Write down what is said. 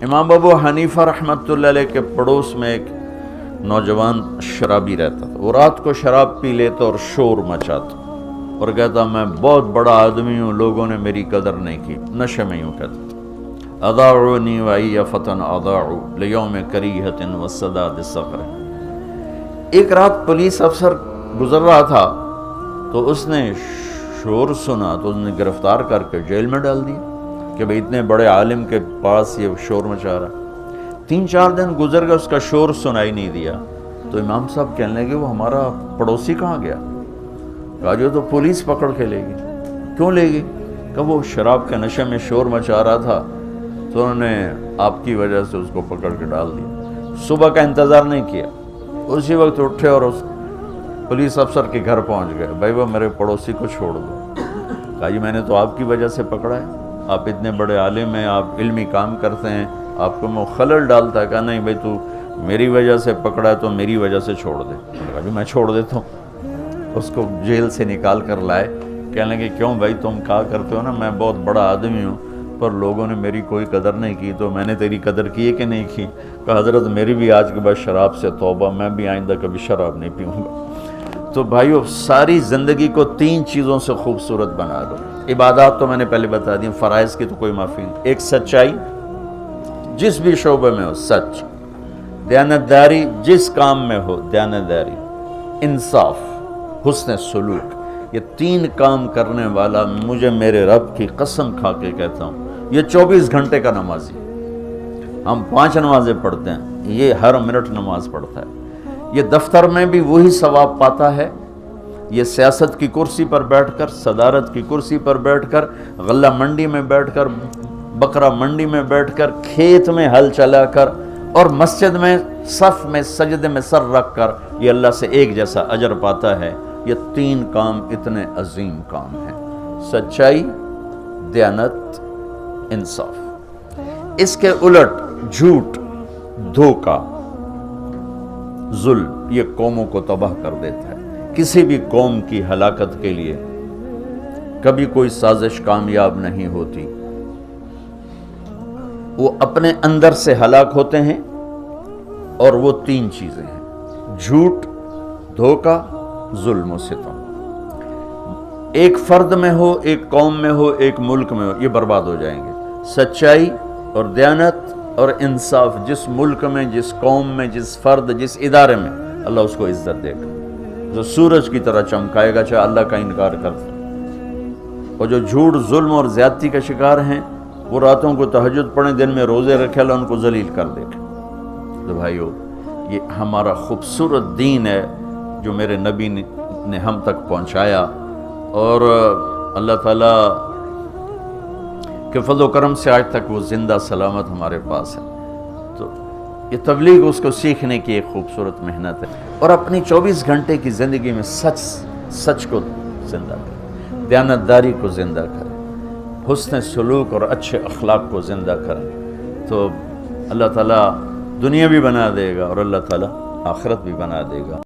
امام ابو حنیفہ رحمۃ اللہ علیہ کے پڑوس میں ایک نوجوان شرابی رہتا تھا. وہ رات کو شراب پی لیتا اور شور مچاتا اور کہتا میں بہت بڑا آدمی ہوں, لوگوں نے میری قدر نہیں کی. نشے میں یوں کہتا اضاعونی وای فتن اضاعوا لیوم کریہۃ وسداد الصخر. ایک رات پولیس افسر گزر رہا تھا تو اس نے شور سنا تو اس نے گرفتار کر کے جیل میں ڈال دیا کہ بھئی اتنے بڑے عالم کے پاس یہ شور مچا رہا. 3-4 دن گزر گئے, اس کا شور سنائی نہیں دیا. تو امام صاحب کہنے لگے وہ ہمارا پڑوسی کہاں گیا؟ کہا جو تو پولیس پکڑ کے لے گی. کیوں لے گی؟ کہ وہ شراب کے نشے میں شور مچا رہا تھا تو انہوں نے آپ کی وجہ سے اس کو پکڑ کے ڈال دیا. صبح کا انتظار نہیں کیا, اسی وقت اٹھے اور اس پولیس افسر کے گھر پہنچ گئے. بھائی وہ میرے پڑوسی کو چھوڑ دو. کہا جی میں نے تو آپ کی وجہ سے پکڑا ہے, آپ اتنے بڑے عالم ہیں, آپ علمی کام کرتے ہیں, آپ کو میں خلل ڈالتا ہے. کہا نہیں بھائی تو میری وجہ سے پکڑا ہے تو میری وجہ سے چھوڑ دے. کہا جی میں چھوڑ دیتا ہوں. اس کو جیل سے نکال کر لائے. کہنے لگے کیوں بھائی تم کہا کرتے ہو نا میں بہت بڑا آدمی ہوں پر لوگوں نے میری کوئی قدر نہیں کی, تو میں نے تیری قدر کی ہے کہ نہیں کی؟ کہا حضرت میری بھی آج کے بعد شراب سے توبہ, میں بھی آئندہ کبھی شراب نہیں پیوں گا. تو بھائیو ساری زندگی کو 3 چیزوں سے خوبصورت بنا لو. عبادات تو میں نے پہلے بتا دی, فرائض کی تو کوئی معافی نہیں. ایک سچائی جس بھی شعبے میں ہو سچ, دیانتداری جس کام میں ہو دیانتداری, انصاف, حسن سلوک. یہ 3 کام کرنے والا مجھے میرے رب کی قسم کھا کے کہتا ہوں یہ 24 گھنٹے کا نمازی. ہم 5 نمازیں پڑھتے ہیں, یہ ہر منٹ نماز پڑھتا ہے. یہ دفتر میں بھی وہی ثواب پاتا ہے, یہ سیاست کی کرسی پر بیٹھ کر, صدارت کی کرسی پر بیٹھ کر, غلہ منڈی میں بیٹھ کر, بکرا منڈی میں بیٹھ کر, کھیت میں ہل چلا کر اور مسجد میں صف میں سجدے میں سر رکھ کر یہ اللہ سے ایک جیسا اجر پاتا ہے. یہ 3 کام اتنے عظیم کام ہیں, سچائی, دیانت, انصاف. اس کے الٹ جھوٹ, دھوکہ, ظلم یہ قوموں کو تباہ کر دیتا ہے. کسی بھی قوم کی ہلاکت کے لیے کبھی کوئی سازش کامیاب نہیں ہوتی. وہ اپنے اندر سے ہلاک ہوتے ہیں اور وہ 3 چیزیں ہیں, جھوٹ, دھوکہ, ظلم و ستم. ایک فرد میں ہو, ایک قوم میں ہو, ایک ملک میں ہو, یہ برباد ہو جائیں گے. سچائی اور دیانت اور انصاف جس ملک میں, جس قوم میں, جس فرد, جس ادارے میں, اللہ اس کو عزت دے گا. جو سورج کی طرح چمکائے گا چاہے اللہ کا انکار کرتا. اور جو جھوٹ, ظلم اور زیادتی کا شکار ہیں وہ راتوں کو تہجد پڑھیں, دن میں روزے رکھے, اللہ ان کو ذلیل کر دے گا. تو بھائیو یہ ہمارا خوبصورت دین ہے جو میرے نبی نے ہم تک پہنچایا, اور اللہ تعالیٰ کہ فضل و کرم سے آج تک وہ زندہ سلامت ہمارے پاس ہے. تو یہ تبلیغ اس کو سیکھنے کی ایک خوبصورت محنت ہے. اور اپنی 24 گھنٹے کی زندگی میں سچ کو زندہ کریں, دیانتداری کو زندہ کریں, حسن سلوک اور اچھے اخلاق کو زندہ کریں, تو اللہ تعالیٰ دنیا بھی بنا دے گا اور اللہ تعالیٰ آخرت بھی بنا دے گا.